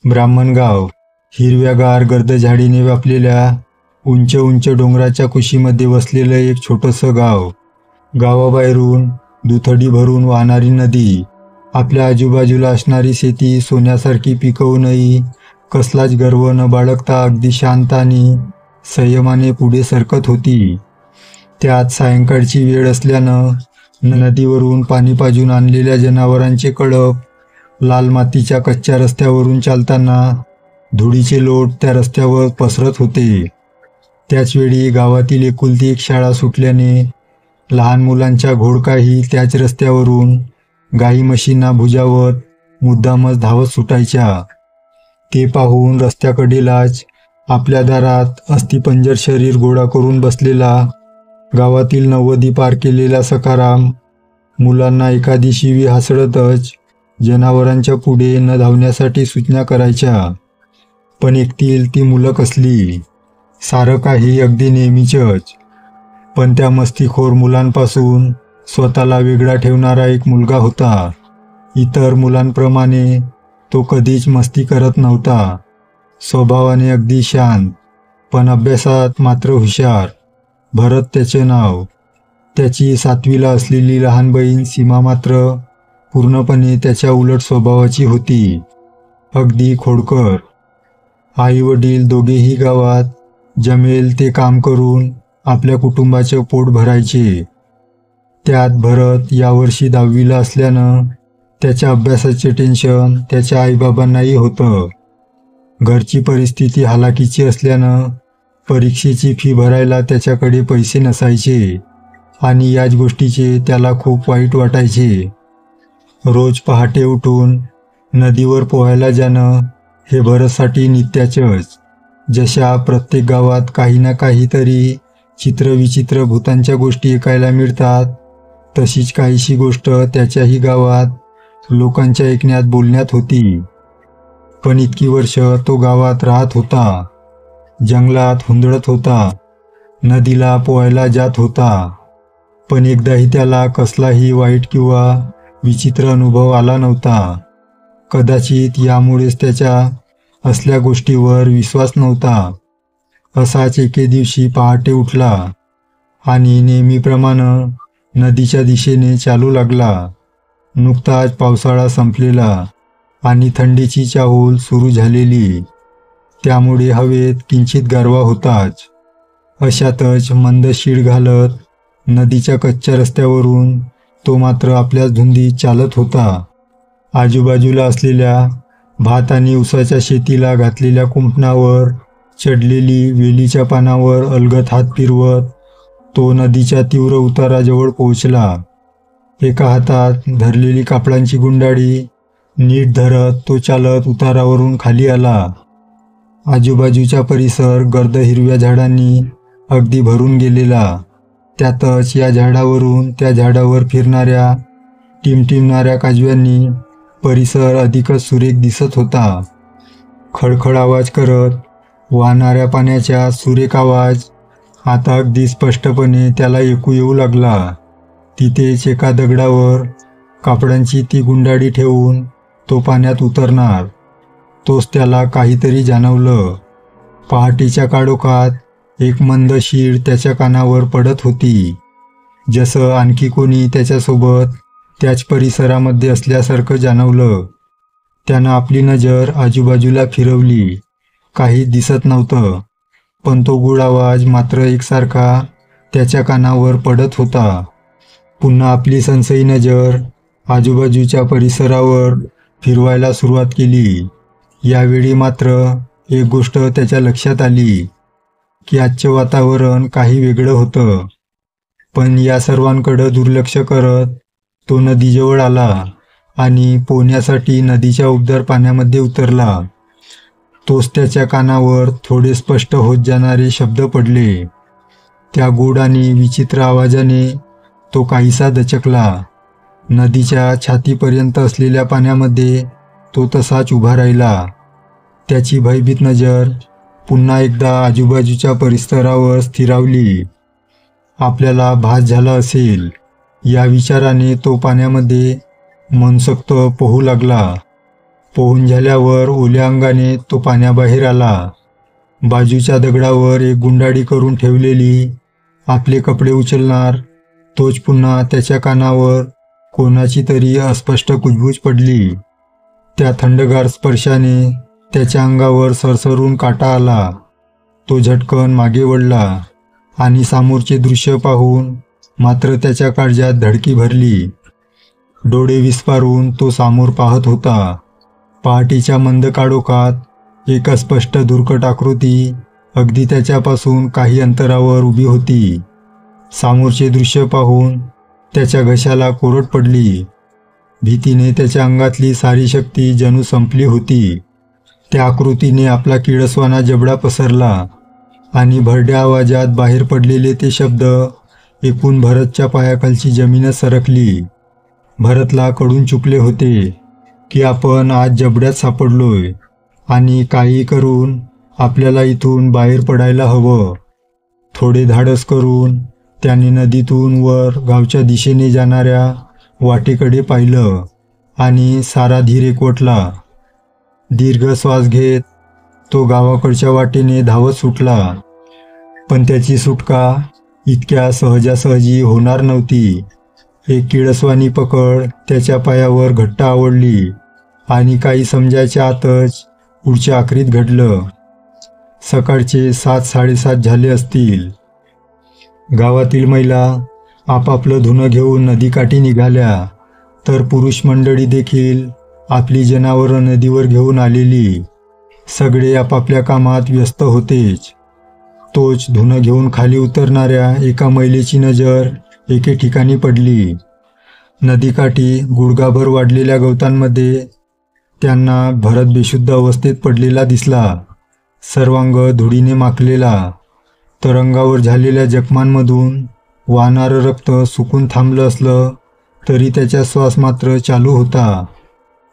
ब्राह्मणगाव हिरव्यागार गर्द झाडीने व्यापलेल्या उंच उंच डोंगराच्या कुशीमध्ये वसलेलं एक छोटंसं गाव. गावाबाहेरून दुथडी भरून वाहणारी नदी, आपल्या आजूबाजूला असणारी शेती सोन्यासारखी पिकवूनही कसलाच गर्व न बाळगता अगदी शांत आणि संयमाने पुढे सरकत होती. त्यात सायंकाळची वेळ असल्यानं नदीवरून पाणी पाजून आणलेल्या जनावरांचे कळप, लाल मातीच्या कच्च्या रस्त्यावरून चालताना धुळीचे लोट त्या रस्त्यावर पसरत होते. त्याचवेळी गावातील एकुलती एक शाळा सुटल्याने लहान मुलांच्या घोडकाही त्याच रस्त्यावरून गाई म्हशींना भुजावत मुद्दामच धावत सुटायच्या. ते पाहून रस्त्याकडेलाच आपल्या दारात अस्थिपंजर शरीर गोळा करून बसलेला गावातील 90 पार केलेला सखाराम मुलांना एखादी शिवी हासडतच जनावरांच्या पुढे न धावण्यासाठी सूचना करायच्या. पण एकतील ती मुलं कसली? सारं काही अगदी नेहमीचंच. पण त्या मस्तीखोर मुलांपासून स्वतःला वेगळा ठेवणारा एक मुलगा होता. इतर मुलांप्रमाणे तो कधीच मस्ती करत नव्हता. स्वभावाने अगदी शांत, पण अभ्यासात मात्र हुशार. भरत त्याचे नाव. त्याची 7वीला असलेली लहान बहीण सीमा मात्र पूर्णपणे त्याच्या उलट स्वभावाची होती. अगदी खोडकर. आई वडील दोघेही गावात जमेल ते काम करून आपल्या कुटुंबाचं पोट भरायचे. त्यात भरत यावर्षी 10वीला असल्यानं त्याच्या अभ्यासाचे टेन्शन त्याच्या आईबाबांनाही होतं. घरची परिस्थिती हालाकीची असल्यानं परीक्षेची फी भरायला त्याच्याकडे पैसे नसायचे आणि याच गोष्टीचे त्याला खूप वाईट वाटायचे. रोज पहाटे उठून नदीवर पोहायला जाणं हे भरतसाठी नित्याचंच. जशा प्रत्येक गावात काही ना काहीतरी चित्रविचित्र भूतांच्या गोष्टी ऐकायला मिळतात, तशीच काहीशी गोष्ट त्याच्याही गावात लोकांच्या ऐकण्यात बोलण्यात होती. पण इतकी वर्ष तो गावात राहत होता, जंगलात हुंदडत होता, नदीला पोहायला जात होता, पण एकदाही त्याला कसलाही वाईट किंवा विचित्र अनुभव आला नव्हता. कदाचित यामुळेच त्याच्या असल्या गोष्टीवर विश्वास नव्हता. असाच एके दिवशी पहाटे उठला आणि नेहमीप्रमाणे नदीच्या दिशेने चालू लागला. नुकताच पावसाळा संपलेला आणि थंडीची चाहूल सुरू झालेली, त्यामुळे हवेत किंचित गारवा होताच. अशातच मंद शीळ घालत नदीच्या कच्च्या रस्त्यावरून तो मात्र आपल्याच धुंदीत चालत होता. आजूबाजूला असलेल्या भात आणि उसाच्या शेतीला घातलेल्या कुंपणावर चढलेली वेलीच्या पानावर अलगद हात फिरवत तो नदीच्या तीव्र उताराजवळ पोहोचला. एका हातात धरलेली कापडांची गुंडाळी नीट धरत तो चालत उतारावरून खाली आला. आजूबाजूचा परिसर गर्द हिरव्या झाडांनी अगदी भरून गेलेला. त्यातच या झाडावरून त्या झाडावर फिरणाऱ्या टिमटिमणाऱ्या काजव्यांनी परिसर अधिकच सुरेख दिसत होता. खळखळ आवाज करत वाहणाऱ्या पाण्याचा सुरेख आवाज आता अगदी स्पष्टपणे त्याला ऐकू येऊ लागला. तिथेच एका दगडावर कापडांची ती गुंडाळी ठेवून तो पाण्यात उतरणार, तोच त्याला काहीतरी जाणवलं. पहाटेच्या काळोखात एक मंद शीळ त्याच्या कानावर पडत होती, जसं आणखी कोणी त्याच्यासोबत त्याच परिसरामध्ये असल्यासारखं जाणवलं. त्यानं आपली नजर आजूबाजूला फिरवली. काही दिसत नव्हतं, पण तो गूढ आवाज मात्र एकसारखा त्याच्या कानावर पडत होता. पुन्हा आपली संशयी नजर आजूबाजूच्या परिसरावर फिरवायला सुरुवात केली. यावेळी मात्र एक गोष्ट त्याच्या लक्षात आली की आजचं वातावरण काही वेगळं होतं. पण या सर्वांकडं दुर्लक्ष करत तो नदीजवळ आला आणि पोहण्यासाठी नदीच्या उबदार पाण्यामध्ये उतरला. तोच त्याच्या कानावर थोडे स्पष्ट होत जाणारे शब्द पडले. त्या गूढ आणि विचित्र आवाजाने तो काहीसा दचकला. नदीच्या छातीपर्यंत असलेल्या पाण्यामध्ये तो तसाच उभा राहिला. त्याची भयभीत नजर पुन्हा एकदा आजूबाजूच्या परिसरावर स्थिरावली. आपल्याला भास झाला असेल या विचाराने तो पाण्यामध्ये मनसोक्त पोहू लागला. पोहून झाल्यावर ओल्या अंगाने तो पाण्याबाहेर आला. बाजूच्या दगडावर एक गुंडाळी करून ठेवलेली आपले कपडे उचलणार तोच पुन्हा त्याच्या कानावर कोणाची तरी अस्पष्ट कुजबूज पडली. त्या थंडगार स्पर्शाने त्याच्या अंगावर सरसरून काटा आला. तो झटकन मागे वळला आणि समोरचे दृश्य पाहून मात्र त्याच्या काळजात धडकी भरली. डोळे विस्फारून तो समोर पाहत होता. पहाटेच्या मंद काळोखात एक अस्पष्ट धुरकट आकृती अगदी त्याच्यापासून काही अंतरावर उभी होती. समोरचे दृश्य पाहून त्याच्या घशाला कोरड पडली. भीतीने त्याच्या अंगातली सारी शक्ती जणू संपली होती. त्या आकृतीने आपला किळसवाना जबडा पसरला आणि भरड्या आवाजात बाहेर पडलेले ते शब्द ऐकून भरतच्या पायाखालची जमीनच सरकली. भरतला कळून चुकले होते की आपण आज जबड्यात सापडलोय आणि काही करून आपल्याला इथून बाहेर पडायला हवं. थोडे धाडस करून त्याने नदीतून वर गावच्या दिशेने जाणाऱ्या वाटेकडे पाहिलं आणि सारा धीर एकवटला. दीर्घ श्वास घेत तो गावाकडच्या वाटेने धावत सुटला. पण त्याची सुटका इतक्या सहजासहजी होणार नव्हती. एक किळसवाणी पकड त्याच्या पायावर घट्ट आवडली आणि काही समजायच्या आतच पुढच्या आखरीत घडलं. सकाळचे 7-7:30 झाले असतील. गावातील महिला आपापलं धुणं घेऊन नदीकाठी निघाल्या तर पुरुष मंडळी देखील आपली जनावरं नदीवर घेऊन आलेली. सगळे आपापल्या कामात व्यस्त होतेच. तोच धुणं घेऊन खाली उतरणाऱ्या एका महिलेची नजर एके ठिकाणी पडली. नदीकाठी गुडघाभर वाढलेल्या गवतांमध्ये त्यांना भरत बेशुद्ध अवस्थेत पडलेला दिसला. सर्वांग धुळीने माखलेला. तरंगावर झालेल्या जखमांमधून वाहणारं रक्त सुकून थांबलं असलं तरी त्याचा श्वास मात्र चालू होता.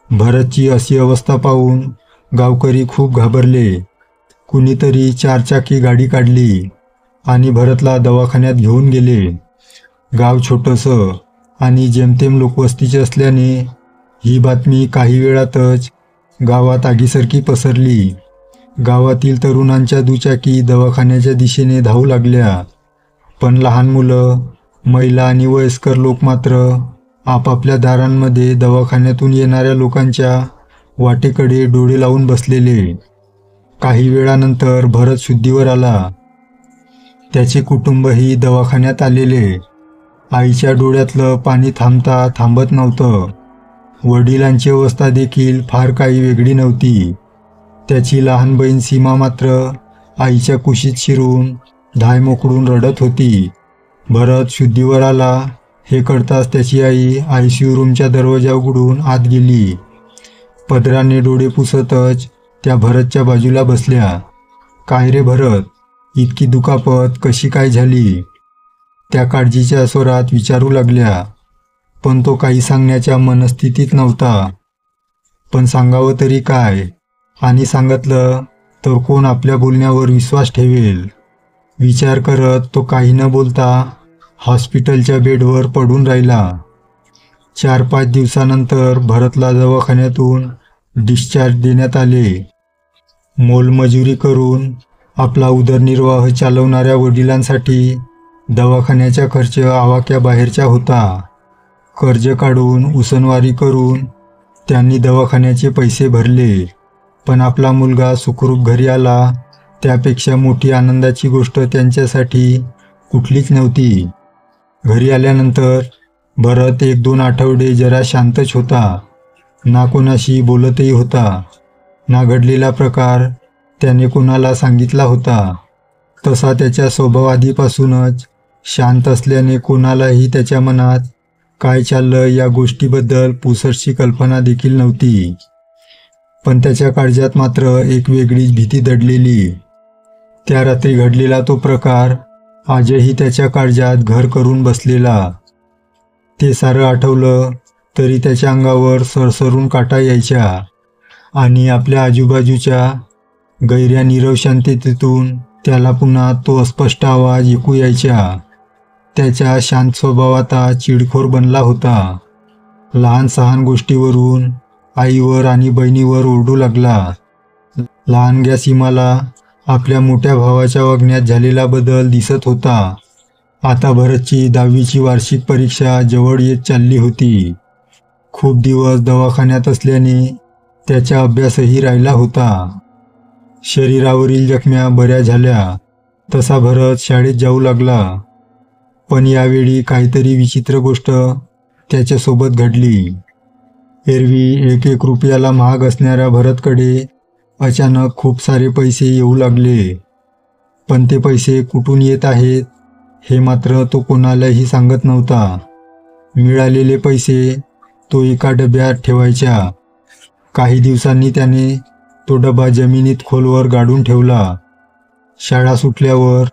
भरतची अशी अवस्था पाहून गावकरी खूप घाबरले. कुणीतरी 4-चाकी गाडी काढली आणि भरतला दवाखान्यात घेऊन गेले. गाव छोटंसं आणि जेमतेम लोकवस्तीचे असल्याने ही बातमी काही वेळातच गावात आगीसारखी पसरली. गावातील तरुणांच्या दुचाकी दवाखान्याच्या दिशेने धावू लागल्या. पण लहान मुलं, महिला आणि वयस्कर लोक मात्र आपापल्या दारांमध्ये दवाखान्यातून येणाऱ्या लोकांच्या वाटेकडे डोळे लावून बसलेले. काही वेळानंतर भरत शुद्धीवर आला. त्याचे कुटुंबही दवाखान्यात आलेले. आईच्या डोळ्यातलं पाणी थांबता थांबत नव्हतं. वडिलांची अवस्था देखील फार काही वेगळी नव्हती. त्याची लहान बहीण सीमा मात्र आईच्या कुशीत शिरून धाय मोकळून रडत होती. भरत शुद्धीवर आला हे कळताच त्याची आई ICU रूमच्या दरवाजा उघडून आत गेली. पदराने डोळे पुसतच त्या भरतच्या बाजूला बसल्या. काय रे भरत, इतकी दुखापत कशी काय झाली? त्या काळजीच्या स्वरात विचारू लागल्या. पण तो काही सांगण्याच्या मनस्थितीत नव्हता. पण सांगावं तरी काय? आणि सांगितलं तर कोण आपल्या बोलण्यावर विश्वास ठेवेल? विचार करत तो काही न बोलता हॉस्पिटलच्या बेडवर पडून राहिला. 4-5 दिवसानंतर भरतला दवाखान्यातून डिस्चार्ज देण्यात आले. मोलमजुरी करून आपला उदरनिर्वाह चालवणाऱ्या वडिलांसाठी दवाखान्याचा खर्च आवाक्याबाहेरचा होता. कर्ज काढून उसनवारी करून त्यांनी दवाखान्याचे पैसे भरले. पण आपला मुलगा सुखरूप घरी आला त्यापेक्षा मोठी आनंदाची गोष्ट त्यांच्यासाठी कुठलीच नव्हती. घरी आल्यानंतर भरत 1-2 आठवडे जरा शांतच होता. ना कोणाशी बोलतही होता, ना घडलेला प्रकार त्याने कोणाला सांगितला होता. तसा त्याचा स्वभाव आधीपासूनच शांत असल्याने कोणालाही त्याच्या मनात काय चाललं या गोष्टीबद्दल पुसटशी कल्पना देखील नव्हती. पण त्याच्या काळजात मात्र एक वेगळीच भीती दडलेली. त्या रात्री घडलेला तो प्रकार आजही त्याच्या काळजात घर करून बसलेला. ते सारं आठवलं तरी त्याच्या अंगावर सरसरून काटा यायच्या आणि आपल्या आजूबाजूच्या गैऱ्या नीरव शांततेतून त्याला पुन्हा तो अस्पष्ट आवाज ऐकू यायचा. त्याच्या शांत स्वभाव आता चिडखोर बनला होता. लहान सहान गोष्टीवरून आईवर आणि बहिणीवर ओरडू लागला. लहानग्या सीमाला आपल्या मोठ्या भावाच्या वागण्यात झालेला बदल दिसत होता. आता भरतची 10वीची वार्षिक परीक्षा जवळ येत चालली होती. खूप दिवस दवाखान्यात असल्याने त्याचा अभ्यासही राहिला होता. शरीरावरील जखम्या बऱ्या झाल्या तसा भरत शाळेत जाऊ लागला. पण यावेळी काहीतरी विचित्र गोष्ट त्याच्यासोबत घडली. एरवी 1-1 रुपयाला महाग असणाऱ्या भरतकडे अचानक खूप सारे पैसे येऊ लागले. पण ते पैसे कुठून येत आहेत हे मात्र तो कोणालाही सांगत नव्हता. मिळालेले पैसे तो एका डब्यात ठेवायचा. काही दिवसांनी त्याने तो डबा जमिनीत खोलवर गाडून ठेवला. शाळा सुटल्यावर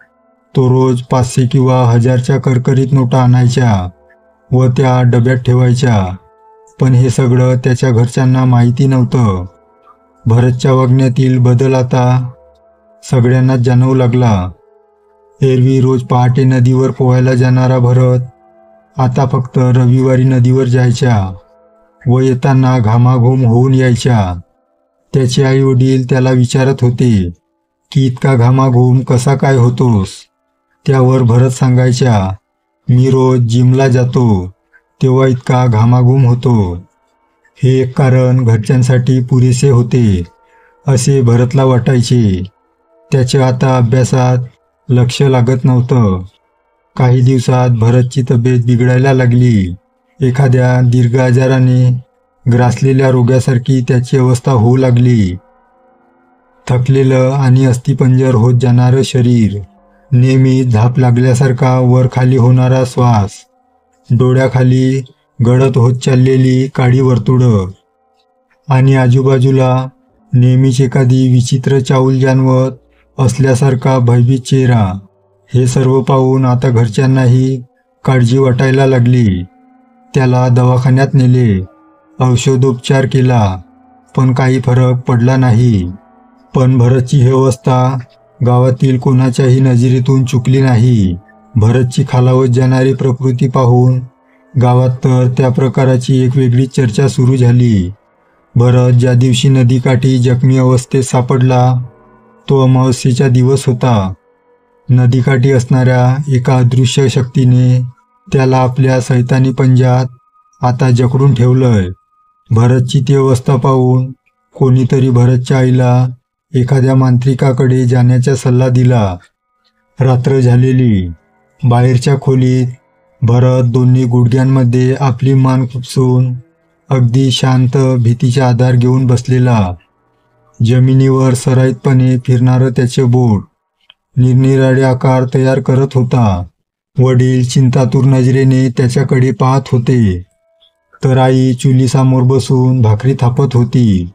तो रोज 500 किंवा 1000च्या करकरीत नोटा आणायच्या व त्या डब्यात ठेवायच्या. पण हे सगळं त्याच्या घरच्यांना माहिती नव्हतं. भरतच्या वागण्यातील बदल आता सगळ्यांनाच जाणवू लागला. एरवी रोज पहाटे नदीवर पोहायला जाणारा भरत आता फक्त रविवारी नदीवर जायचा व येताना घामाघूम होऊन यायच्या. त्याचे आई वडील त्याला विचारत होते की इतका घामाघूम कसा काय होतोस? त्यावर भरत सांगायचा, मी रोज जिमला जातो तेव्हा इतका घामाघूम होतो. हे एक कारण घरच्यांसाठी पुरेसे होते असे भरतला वाटायचे. त्याच्या आता अभ्यासात लक्ष लागत नव्हतं. काही दिवसात भरतची तब्येत बिघडायला लागली. एखाद्या दीर्घ आजाराने ग्रासलेल्या रोग्यासारखी त्याची अवस्था होऊ लागली. थकलेलं आणि अस्थिपंजर होत जाणारं शरीर, नेहमी झाप लागल्यासारखा वर खाली होणारा श्वास, डोळ्याखाली गडद होत चाललेली काळी वर्तुळं आणि आजूबाजूला नेहमीच एखादी विचित्र चाहूल जाणवत असल्यासारखा भयभीत चेहरा. हे सर्व पाहून आता घरच्यांनाही काळजी वाटायला लागली. त्याला दवाखान्यात नेले, औषधोपचार केला, पण काही फरक पडला नाही. पण भरतची ही अवस्था गावातील कोणाच्याही नजरेतून चुकली नाही. भरतची खालावत जाणारी प्रकृती पाहून गावात तर त्या प्रकाराची एक वेगळी चर्चा सुरू झाली. भरत ज्या दिवशी नदीकाठी जखमी अवस्थेत सापडला तो अमावस्येचा दिवस होता. नदीकाठी असणाऱ्या एका अदृश्य शक्तीने त्याला आपल्या सैतानी पंजात आता जखडून ठेवलंय. भरतची ती अवस्था पाहून कोणीतरी भरतच्या आईला एखाद्या मांत्रिकाकडे जाण्याचा सल्ला दिला. रात्र झालेली. बाहेरच्या खोलीत भरत दोन्ही गुडघ्यांमध्ये आपली मान खुपसून अगदी शांत भीतीचा आधार घेऊन बसलेला. जमिनीवर सराईतपणे फिरणारं त्याचे बोट निरनिराळे आकार तयार करत होता. वडील चिंतातूर नजरेने त्याच्याकडे पाहत होते, तर आई चुलीसमोर बसून भाकरी थापत होती.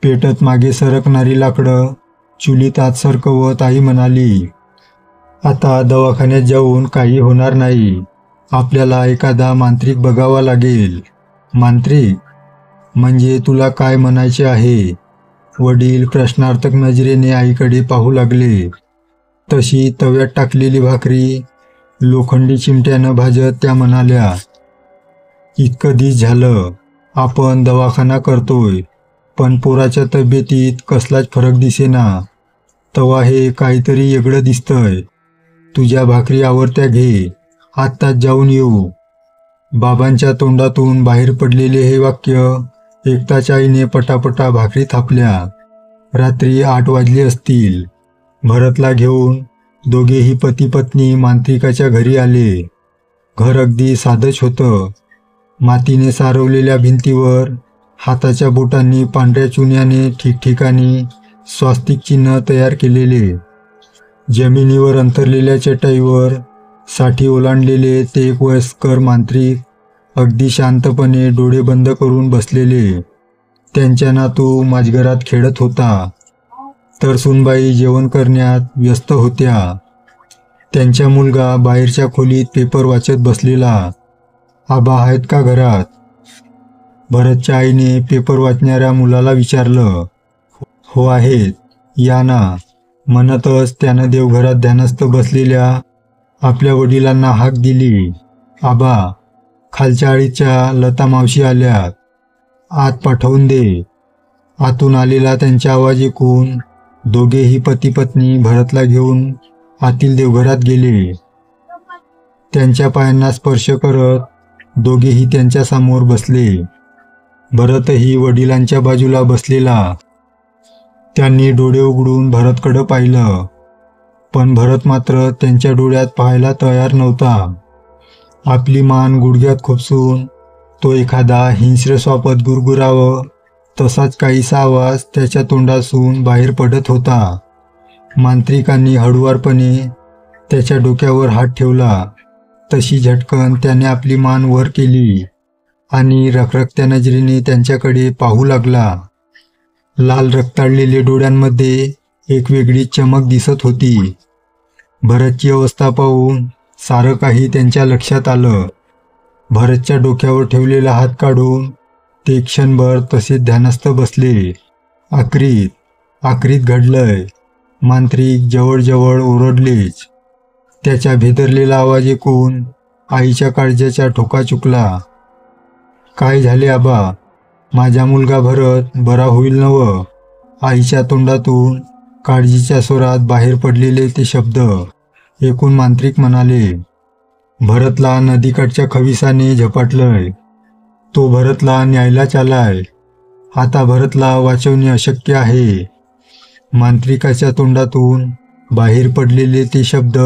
पेटत मागे सरकणारी लाकडं चुलीत आत सरकवत आई म्हणाली, आता दवाखान्यात जाऊन काही होणार नाही. आपल्याला एखादा मांत्रिक बघावा लागेल. मांत्रिक म्हणजे तुला काय म्हणायचे आहे? वडील प्रश्नार्थक नजरेने आईकडे पाहू लागले. तशी तव्यात टाकलेली भाकरी लोखंडी चिमट्यानं भाजत त्या म्हणाल्या, इतकं दिस झालं आपण दवाखाना करतोय, पण पोराच्या तब्येतीत कसलाच फरक दिसेना. तवा हे काहीतरी वेगळं दिसतंय. तुझ्या भाकरी आवरत्या घे, आत्ताच जाऊन येऊ. बाबांच्या तोंडातून बाहेर पडलेले हे वाक्य ऐकताच आईने पटापटा भाकरी थापल्या. रात्री 8 वाजले असतील. भरतला घेऊन दोघेही पती पत्नी मांत्रिकाच्या घरी आले. घर अगदी साधंच होतं. मातीने सारवलेल्या भिंतीवर हाताच्या बोटांनी पांढऱ्या चुन्याने ठिकठिकाणी स्वास्तिक चिन्ह तयार केलेले. जमिनीवर अंथरलेल्या चटाईवर साठी ओलांडलेले ते एक वयस्कर मांत्रिक अगदी शांतपणे डोळे बंद करून बसलेले. त्यांच्या नातू माझघरात खेळत होता, तर सुनबाई जेवण करण्यात व्यस्त होत्या. त्यांचा मुलगा बाहेरच्या खोलीत पेपर वाचत बसलेला. आबा आहेत का घरात? भरतच्या आईने पेपर वाचणाऱ्या मुलाला विचारलं. हो आहेत, या ना, म्हणतच त्यानं देवघरात ध्यानस्थ बसलेल्या आपल्या वडिलांना हाक दिली. आबा, खालच्या आळीच्या लता मावशी आल्यात. आत पाठवून दे. आतून आलेला त्यांचा आवाज ऐकून दोघेही पती पत्नी भरतला घेऊन आतील देवघरात गेले. त्यांच्या पायांना स्पर्श करत दोघेही त्यांच्या समोर बसले. भरतही वडिलांच्या बाजूला बसलेला. त्यांनी डोळे उघडून भरतकडं पाहिलं, पण भरत मात्र त्यांच्या डोळ्यात पाहायला तयार नव्हता. आपली मान गुडघ्यात खुपसून तो एखादा हिंस्र स्वापत गुरगुरावं तसाच काहीसा आवाज त्याच्या तोंडातून बाहेर पडत होता. मांत्रिकांनी हळुवारपणे त्याच्या डोक्यावर हात ठेवला. तशी झटकन त्याने आपली मान वर केली आणि रखरखत्या नजरेने त्यांच्याकडे पाहू लागला. लाल रक्ताळलेले डोळ्यांमध्ये एक वेगळी चमक दिसत होती. भरतची अवस्था पाहून सारं काही त्यांच्या लक्षात आलं. भरतच्या डोक्यावर ठेवलेला हात काढून ते क्षणभर तसेच ध्यानस्थ बसले. आक्रीत घडलंय. मांत्रिक जवळजवळ ओरडलेच. त्याच्या भेदरलेला आवाज ऐकून आईच्या काळजाचा ठोका चुकला. काय झाले आबा? माझा मुलगा भरत बरा होईल नवं? आईच्या तोंडातून काळजीच्या स्वरात बाहेर पडलेले ते शब्द ऐकून मांत्रिक म्हणाले. भरतला नदीकाठच्या खविसाने झपाटलंय. तो भरतला न्यायलाच आलाय. आता भरतला वाचवणे अशक्य आहे. मांत्रिकाच्या तोंडातून बाहेर पडलेले ते शब्द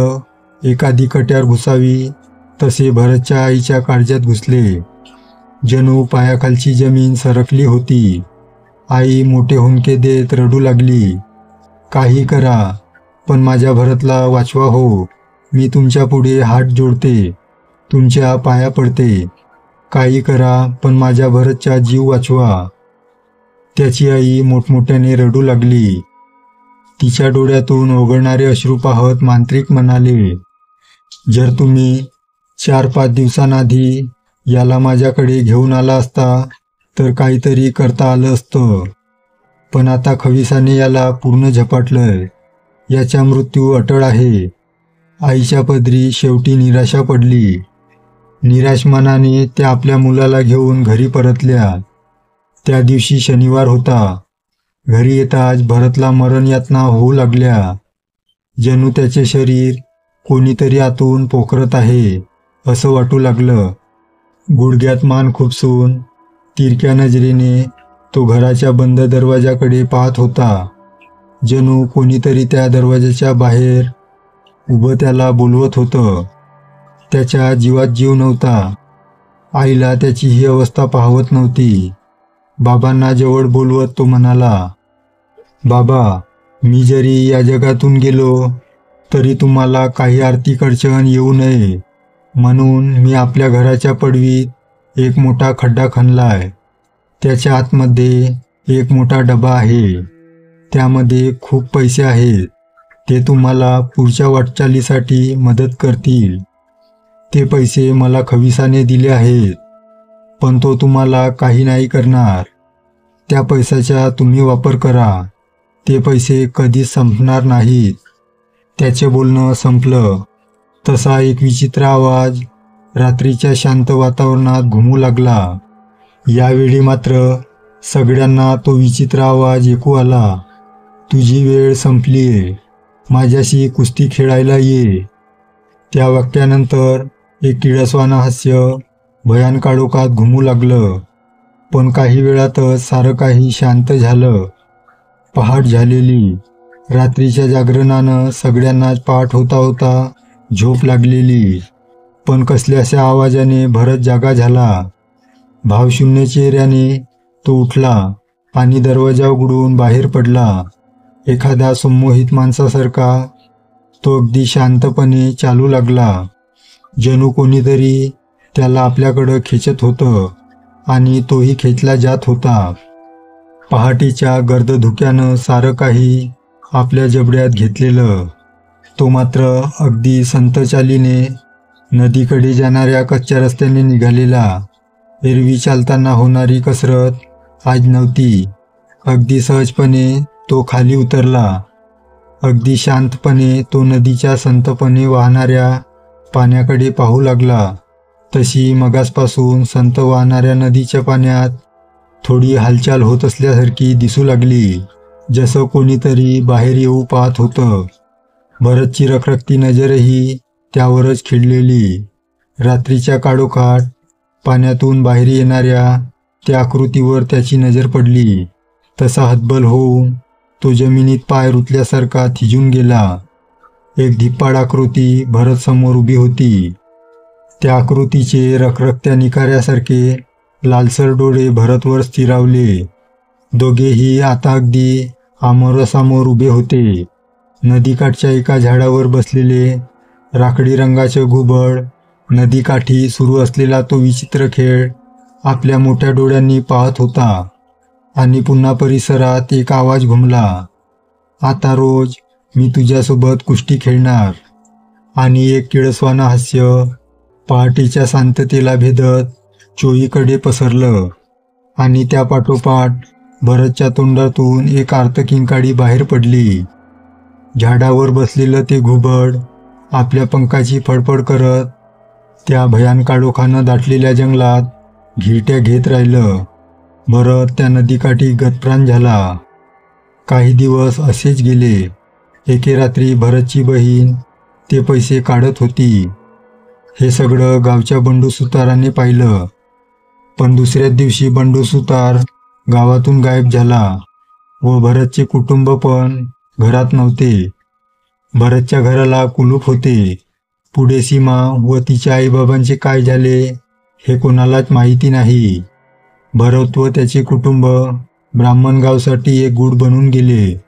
एखादी कट्यार घुसावी तसे भरतच्या आईच्या काळजात घुसले. जणू पायाखालची जमीन सरकली होती. आई मोठे हुंदके देत रडू लागली. काही करा, पण माझ्या भरतला वाचवा हो. मी तुमच्या पुढे हात जोडते, तुमच्या पाया पडते. काही करा, पण माझ्या भरतचा जीव वाचवा. त्याची आई मोठमोठ्याने रडू लागली. तिच्या डोळ्यातून ओघळणारे अश्रू पाहत मांत्रिक म्हणाले, जर तुम्ही 4-5 दिवसांआधी याला माझ्याकडे घेऊन आला असता तर काहीतरी करता आलं असतं. पण आता खविसाने याला पूर्ण झपाटलंय. याचा मृत्यू अटळ आहे. आईच्या पदरी शेवटी निराशा पडली. निराश मनाने त्या आपल्या मुलाला घेऊन घरी परतल्या. त्या दिवशी शनिवार होता. घरी येताच भरतला मरण यातना होऊ लागल्या. जणू त्याचे शरीर कोणीतरी आतून पोखरत आहे असं वाटू लागलं. गुडघ्यात मान खुपसून तिरक्या नजरेने तो घराच्या बंद दरवाजाकडे पाहत होता. जणू कोणीतरी त्या दरवाजाच्या बाहेर उभं त्याला बोलवत होतं. त्याच्या जीवात जीव नव्हता. आईला त्याची ही अवस्था पाहवत नव्हती. बाबांना जवळ बोलवत तो म्हणाला, बाबा, मी जरी या जगातून गेलो तरी तुम्हाला काही आर्थिक अडचण येऊ नये म्हणून मी आपल्या घराच्या पडवीत एक मोठा खड्डा खणलाय. त्याच्या आतमध्ये एक मोठा डबा आहे. त्यामध्ये खूप पैसे आहेत. ते तुम्हाला पुढच्या वाटचालीसाठी मदत करतील. ते पैसे मला खविसाने दिले आहेत, पण तो तुम्हाला काही नाही करणार. त्या पैशाचा तुम्ही वापर करा. ते पैसे कधीच संपणार नाहीत. त्याचे बोलणं संपलं तसा एक विचित्र आवाज रात्रीच्या शांत वातावरणात घुमू लागला. यावेळी मात्र सगळ्यांना तो विचित्र आवाज ऐकू आला. तुझी वेळ संपलीये. माझ्याशी कुस्ती खेळायला ये. त्या वाक्यानंतर एक किळसवाणं हास्य भयान काळोखात घुमू लागलं. पण काही वेळातच सारं काही शांत झालं. पहाट झालेली. रात्रीच्या जागरणानं सगळ्यांनाच पहाट होता होता झोप लागलेली. पण कसल्याशा आवाजाने भरत जागा झाला. भावशून्य चेहऱ्याने तो उठला आणि दरवाजा उघडून बाहेर पडला. एखाद्या संमोहित माणसासारखा तो अगदी शांतपणे चालू लागला. जणू कोणीतरी त्याला आपल्याकडं खेचत होतं आणि तोही खेचला जात होता. पहाटेच्या गर्द धुक्यानं सारं काही आपल्या जबड्यात घेतलेलं. तो मात्र अगदी संत चालीने नदीकडे जाणाऱ्या कच्च्या रस्त्याने निघालेला. एरवी चालताना होणारी कसरत आज नव्हती. अगदी सहजपणे तो खाली उतरला. अगदी शांतपणे तो नदीच्या संतपणे वाहणाऱ्या पाण्याकडे पाहू लागला. तशी मगासपासून संत वाहणाऱ्या नदीच्या पाण्यात थोडी हालचाल होत असल्यासारखी दिसू लागली, जसं कोणीतरी बाहेर येऊ पाहत होतं. भरतची रखरखती नजरही त्यावरच खिळलेली. रात्रीच्या काळोखात पाण्यातून बाहेर येणाऱ्या त्या आकृतीवर त्याची नजर पडली. तसा हतबल होऊन तो जमिनीत पाय रुतल्यासारखा थिजून गेला. एक धिप्पाड आकृती भरत समोर उभी होती. त्या आकृतीचे रखरखत्या निखाऱ्यासारखे लालसर डोळे भरतवर स्थिरावले. दोघेही आता अगदी आमोरासमोर उभे होते. नदीकाठच्या एका झाडावर बसलेले राखाडी रंगाचे घुबड नदीकाठी सुरू असलेला तो विचित्र खेळ आपल्या मोठ्या डोळ्यांनी पाहत होता. आणि पुन्हा परिसरात एक आवाज घुमला, आता रोज मी तुझ्यासोबत कुस्ती खेळणार. आणि एक किळसवाणं हास्य पहाटेच्या शांततेला भेदत चोहीकडे पसरलं. आणि त्या पाठोपाठ भरतच्या तोंडातून एक आर्त किंकाळी बाहेर पडली. झाडावर बसलेलं ते घुबड आपल्या पंखाची फडफड करत त्या भयान काळोखानं दाटलेल्या जंगलात घिरट्या घेत राहिलं. भरत त्या नदीकाठी गतप्राण झाला. काही दिवस असेच गेले. एके रात्री भरतची बहीण ते पैसे काढत होती. हे सगळं गावच्या बंडू सुताराने पाहिलं. पण दुसऱ्याच दिवशी बंडू सुतार गावातून गायब झाला व भरतचे कुटुंब पण घरात नव्हते. भरतच्या घराला कुलूप होते. पुढे सीमा व तिच्या आईबाबांचे काय झाले हे कोणालाच माहिती नाही. भरत व त्याचे कुटुंब ब्राह्मणगावसाठी एक गूढ बनून गेले.